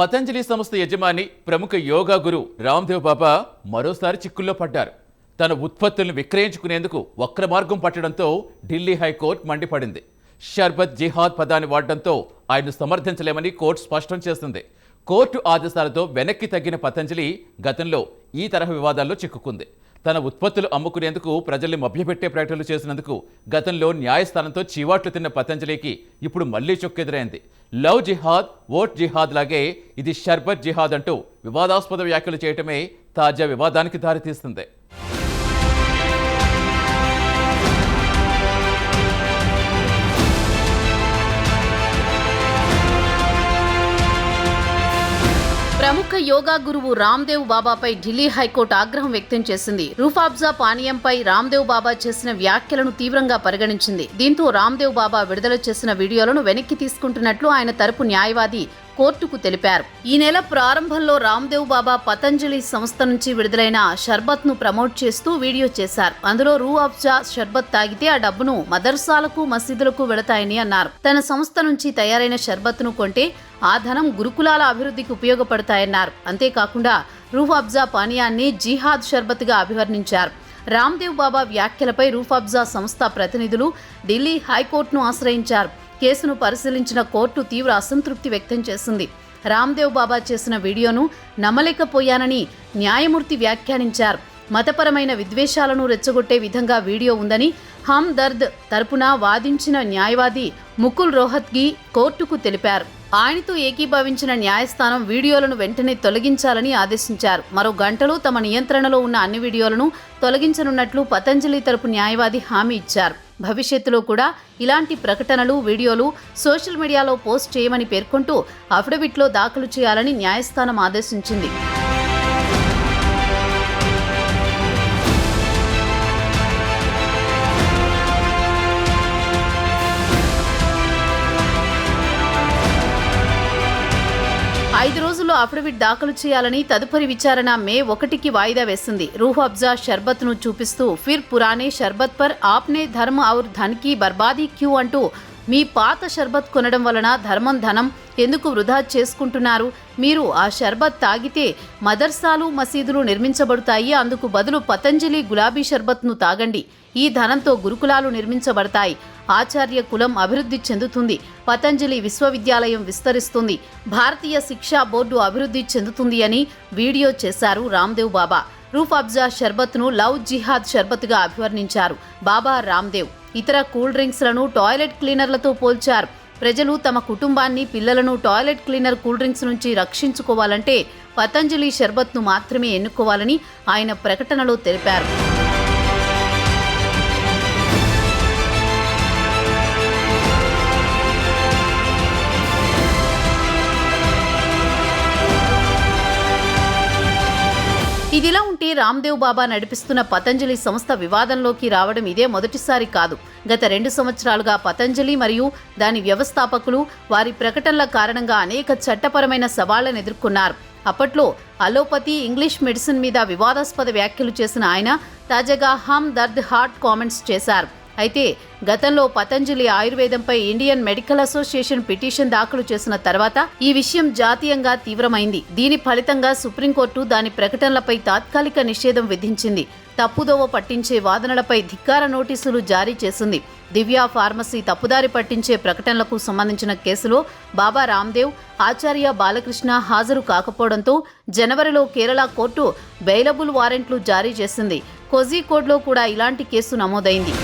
పతంజలి సంస్థ యజమాని ప్రముఖ యోగా గురు రామ్దేవ్ బాబా మరోసారి చిక్కుల్లో పడ్డారు. తన ఉత్పత్తులను విక్రయించుకునేందుకు వక్ర మార్గం పట్టడంతో ఢిల్లీ హైకోర్టు మండిపడింది. షర్బత్ జిహాద్ పదాన్ని వాడడంతో ఆయన్ను సమర్థించలేమని కోర్టు స్పష్టం చేసింది. కోర్టు ఆదేశాలతో వెనక్కి తగ్గిన పతంజలి గతంలో ఈ తరహా వివాదాల్లో చిక్కుకుంది. తన ఉత్పత్తులు అమ్ముకునేందుకు ప్రజల్ని మభ్యపెట్టే ప్రకటనలు చేసినందుకు గతంలో న్యాయస్థానంతో చీవాట్లు తిన్న పతంజలికి ఇప్పుడు మళ్లీ చొక్కెదురైంది. లవ్ జిహాద్, ఓట్ జిహాద్ లాగే ఇది షర్బత్ జిహాద్ అంటూ వివాదాస్పద వ్యాఖ్యలు చేయటమే తాజా వివాదానికి దారితీస్తుంది. ప్రముఖ యోగా గురువు రామ్దేవ్ బాబాపై ఢిల్లీ హైకోర్టు ఆగ్రహం వ్యక్తం చేసింది. రూఫాబ్జా పానీయంపై రామ్దేవ్ బాబా చేసిన వ్యాఖ్యలను తీవ్రంగా పరిగణించింది. దీంతో రామ్దేవ్ బాబా విడుదల చేసిన వీడియోలను వెనక్కి తీసుకుంటున్నట్లు ఆయన తరపు న్యాయవాది కోర్టుకు తెలిపారు. ఈ నెల ప్రారంభంలో రామ్దేవ్ బాబా పతంజలి సంస్థ నుంచి విడుదలైన షర్బత్ ను ప్రమోట్ చేస్తూ వీడియో చేశారు. అందులో రూ అఫ్జా షర్బత్ తాగితే ఆ డబ్బును మదర్సాలకు, మసీదులకు వెళతాయని అన్నారు. తన సంస్థ నుంచి తయారైన షర్బత్ ను కొంటే ఆ ధనం గురుకులాల అభివృద్ధికి ఉపయోగపడతాయన్నారు. అంతేకాకుండా రూహ్ అఫ్జా పానీయాన్ని జిహాద్ షర్బత్ గా అభివర్ణించారు. రామ్దేవ్ బాబా వ్యాఖ్యలపై రూహ్ అఫ్జా సంస్థ ప్రతినిధులు ఢిల్లీ హైకోర్టును ఆశ్రయించారు. కేసును పరిశీలించిన కోర్టు తీవ్ర అసంతృప్తి వ్యక్తం చేసింది. రామ్దేవ్ బాబా చేసిన వీడియోను నమ్మలేకపోయానని న్యాయమూర్తి వ్యాఖ్యానించారు. మతపరమైన విద్వేషాలను రెచ్చగొట్టే విధంగా వీడియో ఉందని హమ్ దర్ద్ తరపున వాదించిన న్యాయవాది ముకుల్ రోహత్గి కోర్టుకు తెలిపారు. ఆయనతో ఏకీభవించిన న్యాయస్థానం వీడియోలను వెంటనే తొలగించాలని ఆదేశించారు. మరో గంటలో తమ నియంత్రణలో ఉన్న అన్ని వీడియోలను తొలగించనున్నట్లు పతంజలి తరపు న్యాయవాది హామీ ఇచ్చారు. భవిష్యత్తులో కూడా ఇలాంటి ప్రకటనలు, వీడియోలు సోషల్ మీడియాలో పోస్ట్ చేయమని పేర్కొంటూ అఫిడవిట్లో దాఖలు చేయాలని న్యాయస్థానం ఆదేశించింది. ఐదు రోజుల్లో అఫిడవిట్ దాఖలు చేయాలని తదుపరి విచారణ మే 1కి వాయిదా వేసింది. రూహ్ అఫ్జా షర్బత్ ను చూపిస్తూ ఫిర్ పురానే షర్బత్ పర్ ఆప్నే ధర్మ ఔర్ ధన్ కి బర్బాదీ క్యూ అంటూ మీ పాత షర్బత్ కొనడం వలన ధనం ఎందుకు వృధా చేసుకుంటున్నారు? మీరు ఆ షర్బత్ తాగితే మదర్సాలు, మసీదులు నిర్మించబడతాయి. అందుకు బదులు పతంజలి గులాబీ షర్బత్ను తాగండి. ఈ ధనంతో గురుకులాలు నిర్మించబడతాయి. ఆచార్య కులం అభివృద్ధి చెందుతుంది. పతంజలి విశ్వవిద్యాలయం విస్తరిస్తుంది. భారతీయ శిక్షా బోర్డు అభివృద్ధి చెందుతుంది అని వీడియో చేశారు రామ్దేవ్ బాబా. రూహ్ అఫ్జా షర్బత్ను లవ్ జిహాద్ షర్బత్గా అభివర్ణించారు బాబా రామ్దేవ్. ఇతర కూల్ డ్రింక్స్లను టాయిలెట్ క్లీనర్లతో పోల్చారు. ప్రజలు తమ కుటుంబాన్ని, పిల్లలను టాయిలెట్ క్లీనర్ కూల్ డ్రింక్స్ నుంచి రక్షించుకోవాలంటే పతంజలి షర్బత్ను మాత్రమే ఎన్నుకోవాలని ఆయన ప్రకటనలో తెలిపారు. ఇదిలా ఉంటే రామ్దేవ్ బాబా నడిపిస్తున్న పతంజలి సంస్థ వివాదంలోకి రావడం ఇదే మొదటిసారి కాదు. గత 2 సంవత్సరాలుగా పతంజలి మరియు దాని వ్యవస్థాపకులు వారి ప్రకటనల కారణంగా అనేక చట్టపరమైన సవాళ్లను ఎదుర్కొన్నారు. అప్పట్లో అలోపతి, ఇంగ్లీష్ మెడిసిన్ మీద వివాదాస్పద వ్యాఖ్యలు చేసిన ఆయన తాజాగా హమ్ దర్ద్ హాట్ కామెంట్స్ చేశారు. అయితే గతంలో పతంజలి ఆయుర్వేదంపై ఇండియన్ మెడికల్ అసోసియేషన్ పిటిషన్ దాఖలు చేసిన తర్వాత ఈ విషయం జాతీయంగా తీవ్రమైంది. దీని ఫలితంగా సుప్రీంకోర్టు దాని ప్రకటనలపై తాత్కాలిక నిషేధం విధించింది. తప్పుదోవ పట్టించే వాదనలపై ధిక్కార నోటీసులు జారీ చేసింది. దివ్య ఫార్మసీ తప్పుదారి పట్టించే ప్రకటనలకు సంబంధించిన కేసులో బాబా రామ్దేవ్, ఆచార్య బాలకృష్ణ హాజరు కాకపోవడంతో జనవరిలో కేరళ కోర్టు బెయిలబుల్ వారెంట్లు జారీ చేసింది. కోజికోడ్లో కూడా ఇలాంటి కేసు నమోదైంది.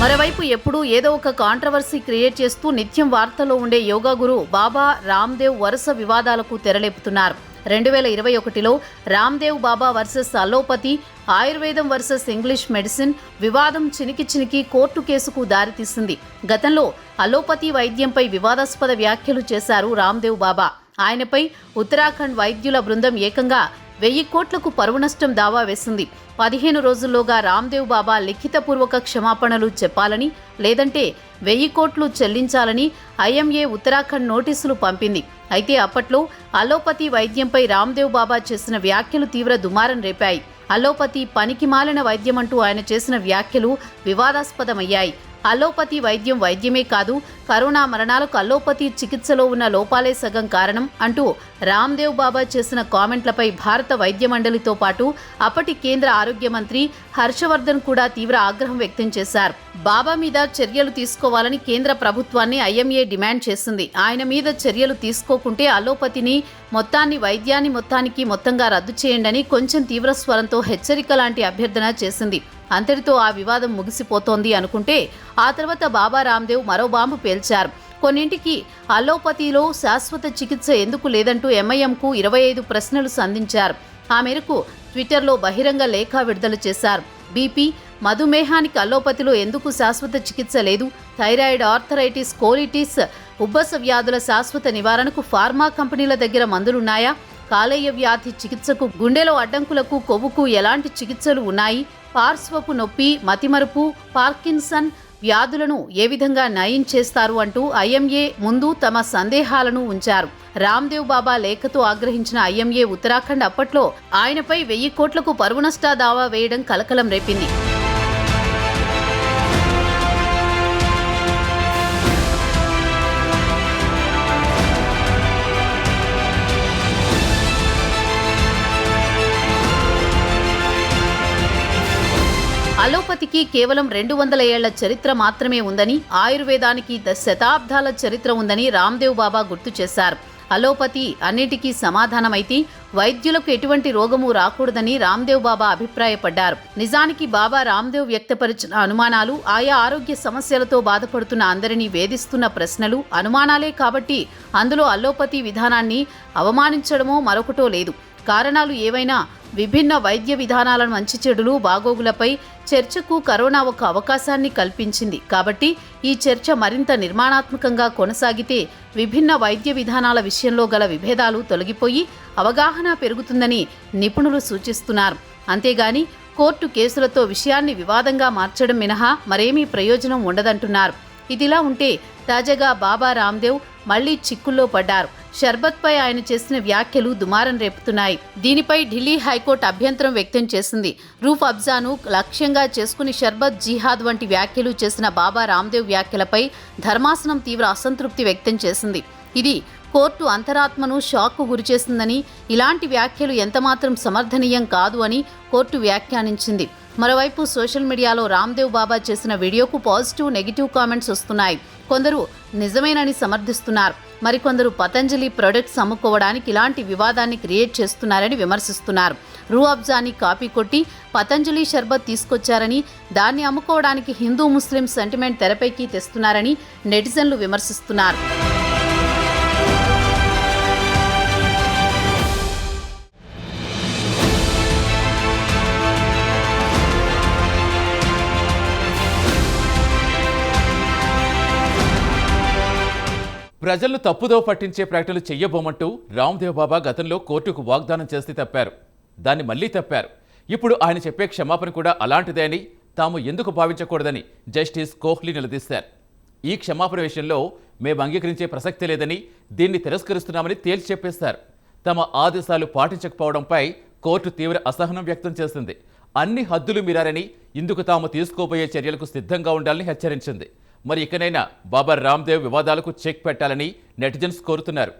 మరోవైపు ఎప్పుడూ ఏదో ఒక కాంట్రవర్సీ క్రియేట్ చేస్తూ నిత్యం వార్తల్లో ఉండే యోగా గురు బాబా రామ్దేవ్ వరుస వివాదాలకు తెరలేపుతున్నారు. 2021లో రామ్దేవ్ బాబా వర్సెస్ అలోపతి, ఆయుర్వేదం వర్సెస్ ఇంగ్లీష్ మెడిసిన్ వివాదం చినికి కోర్టు కేసుకు దారితీసింది. గతంలో అలోపతి వైద్యంపై వివాదాస్పద వ్యాఖ్యలు చేశారు రామ్దేవ్ బాబా. ఆయనపై ఉత్తరాఖండ్ వైద్యుల బృందం ఏకంగా 1000 కోట్లకు పరువు నష్టం దావా వేసింది. 15 రోజుల్లోగా రామ్దేవ్ బాబా లిఖితపూర్వక క్షమాపణలు చెప్పాలని, లేదంటే 1000 కోట్లు చెల్లించాలని ఐఎంఏ ఉత్తరాఖండ్ నోటీసులు పంపింది. అయితే అప్పట్లో అలోపతి వైద్యంపై రామ్దేవ్ బాబా చేసిన వ్యాఖ్యలు తీవ్ర దుమారం రేపాయి. అలోపతి పనికిమాలిన వైద్యమంటూ ఆయన చేసిన వ్యాఖ్యలు వివాదాస్పదమయ్యాయి. అలోపతి వైద్యం వైద్యమే కాదు, కరోనా మరణాలకు అలోపతి చికిత్సలో ఉన్న లోపాలే సగం కారణం అంటూ రామ్దేవ్ బాబా చేసిన కామెంట్లపై భారత వైద్య మండలితో పాటు అప్పటి కేంద్ర ఆరోగ్య మంత్రి హర్షవర్ధన్ కూడా తీవ్ర ఆగ్రహం వ్యక్తం చేశారు. బాబా మీద చర్యలు తీసుకోవాలని కేంద్ర ప్రభుత్వాన్ని ఐఎంఏ డిమాండ్ చేసింది. ఆయన మీద చర్యలు తీసుకోకుంటే అలోపతిని వైద్యాన్ని మొత్తంగా రద్దు చేయండని కొంచెం తీవ్ర స్వరంతో హెచ్చరిక లాంటి అభ్యర్థన చేసింది. అంతటితో ఆ వివాదం ముగిసిపోతోంది అనుకుంటే ఆ తర్వాత బాబా రామ్దేవ్ మరో బాంబు పేల్చారు. కొన్నింటికి అలోపతిలో శాశ్వత చికిత్స ఎందుకు లేదంటూ ఎంఐఎంకు 25 ప్రశ్నలు సంధించారు. ఆ మేరకు ట్విట్టర్లో బహిరంగ లేఖ విడుదల చేశారు. బీపీ, మధుమేహానికి అలోపతిలో ఎందుకు శాశ్వత చికిత్స లేదు? థైరాయిడ్, ఆర్థరైటిస్, కోలిటిస్, ఉబ్బస వ్యాధుల శాశ్వత నివారణకు ఫార్మా కంపెనీల దగ్గర మందులున్నాయా? కాలేయ వ్యాధి చికిత్సకు, గుండెలో అడ్డంకులకు, కొవ్వుకు ఎలాంటి చికిత్సలు ఉన్నాయి? పార్శ్వపు నొప్పి, మతిమరుపు, పార్కిన్సన్ వ్యాధులను ఏ విధంగా నయం చేస్తారు అంటూ ఐఎంఏ ముందు తమ సందేహాలను ఉంచారు. రామ్దేవ్ బాబా లేఖతో ఆగ్రహించిన ఐఎంఏ ఉత్తరాఖండ్ అప్పట్లో ఆయనపై 1000 కోట్లకు పరువు నష్ట దావా వేయడం కలకలం రేపింది. అలోపతికి కేవలం 200 ఏళ్ల చరిత్ర మాత్రమే ఉందని, ఆయుర్వేదానికి శతాబ్దాల చరిత్ర ఉందని రామ్దేవ్ బాబా గుర్తు చేశారు. అలోపతి అన్నిటికీ సమాధానమైతే వైద్యులకు ఎటువంటి రోగము రాకూడదని రామ్దేవ్ బాబా అభిప్రాయపడ్డారు. నిజానికి బాబా రామ్దేవ్ వ్యక్తపరిచిన అనుమానాలు ఆయా ఆరోగ్య సమస్యలతో బాధపడుతున్న అందరినీ వేధిస్తున్న ప్రశ్నలు, అనుమానాలే కాబట్టి అందులో అలోపతి విధానాన్ని అవమానించడమో మరొకటో లేదు. కారణాలు ఏవైనా విభిన్న వైద్య విధానాలను మంచి చెడులు, బాగోగులపై చర్చకు కరోనా ఒక అవకాశాన్ని కల్పించింది. కాబట్టి ఈ చర్చ మరింత నిర్మాణాత్మకంగా కొనసాగితే విభిన్న వైద్య విధానాల విషయంలో గల విభేదాలు తొలగిపోయి అవగాహన పెరుగుతుందని నిపుణులు సూచిస్తున్నారు. అంతేగాని కోర్టు కేసులతో విషయాన్ని వివాదంగా మార్చడం మినహా మరేమీ ప్రయోజనం ఉండదంటున్నారు. ఇదిలా ఉంటే తాజాగా బాబా రామ్దేవ్ మళ్లీ చిక్కుల్లో పడ్డారు. షర్బత్పై ఆయన చేసిన వ్యాఖ్యలు దుమారం రేపుతున్నాయి. దీనిపై ఢిల్లీ హైకోర్టు అభ్యంతరం వ్యక్తం చేసింది. రూఫ్ అబ్జాను లక్ష్యంగా చేసుకుని షర్బత్ జిహాద్ వంటి వ్యాఖ్యలు చేసిన బాబా రామ్దేవ్ వ్యాఖ్యలపై ధర్మాసనం తీవ్ర అసంతృప్తి వ్యక్తం చేసింది. ఇది కోర్టు అంతరాత్మను షాక్కు గురిచేసిందని, ఇలాంటి వ్యాఖ్యలు ఎంతమాత్రం సమర్థనీయం కాదు అని కోర్టు వ్యాఖ్యానించింది. మరోవైపు సోషల్ మీడియాలో రామ్దేవ్ బాబా చేసిన వీడియోకు పాజిటివ్, నెగిటివ్ కామెంట్స్ వస్తున్నాయి. కొందరు నిజమేనని సమర్థిస్తున్నారు. మరికొందరు పతంజలి ప్రొడక్ట్స్ అమ్ముకోవడానికి ఇలాంటి వివాదాన్ని క్రియేట్ చేస్తున్నారని విమర్శిస్తున్నారు. రూ అబ్జాని కాపీ కొట్టి పతంజలి షర్బత్ తీసుకొచ్చారని, దాన్ని అమ్ముకోవడానికి హిందూ ముస్లిం సెంటిమెంట్ తెరపైకి తెస్తున్నారని నెటిజన్లు విమర్శిస్తున్నారు. ప్రజలను తప్పుదో పట్టించే ప్రకటనలు చెయ్యబోమంటూ రామ్దేవ్ బాబా గతంలో కోర్టుకు వాగ్దానం చేసి తప్పారు. దాన్ని మళ్లీ తప్పారు. ఇప్పుడు ఆయన చెప్పే క్షమాపణ కూడా అలాంటిదే అని, తాము ఎందుకు భావించకూడదని జస్టిస్ కోహ్లీ నిలదీశారు. ఈ క్షమాపణ విషయంలో మేము అంగీకరించే ప్రసక్తి లేదని, దీన్ని తిరస్కరిస్తున్నామని తేల్చి చెప్పేశారు. తమ ఆదేశాలు పాటించకపోవడంపై కోర్టు తీవ్ర అసహనం వ్యక్తం చేసింది. అన్ని హద్దులు మీరారని, ఇందుకు తాము తీసుకోబోయే చర్యలకు సిద్ధంగా ఉండాలని హెచ్చరించింది. మరి ఇకనైనా బాబా రామ్దేవ్ వివాదాలకు చెక్ పెట్టాలని నెటిజన్స్ కోరుతున్నారు.